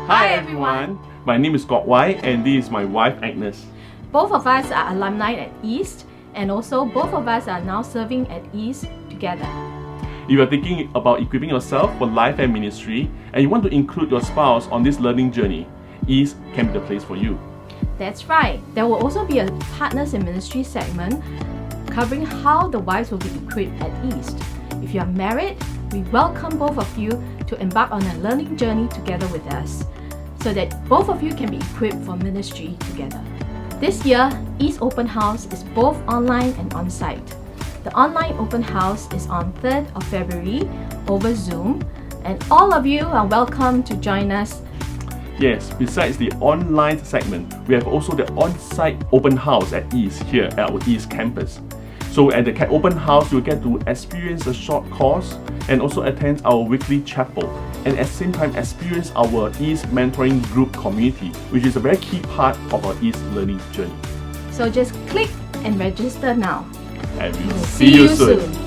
Hi everyone, my name is Kok Wai and this is my wife Agnes. Both of us are alumni at East, and also both of us are now serving at East together. If you are thinking about equipping yourself for life and ministry and you want to include your spouse on this learning journey, East can be the place for you. That's right. There will also be a Partners in Ministry segment covering how the wives will be equipped at East. If you are married, we welcome both of you to embark on a learning journey together with us, so that both of you can be equipped for ministry together. This year, East Open House is both online and on-site. The online open house is on 3rd of February over Zoom, and all of you are welcome to join us. Yes, besides the online segment, we have also the on-site open house at East here at our East campus. So at the open house, you'll get to experience a short course and also attend our weekly chapel, and at the same time experience our East mentoring group community, which is a very key part of our East learning journey. So just click and register now. And we'll see you soon.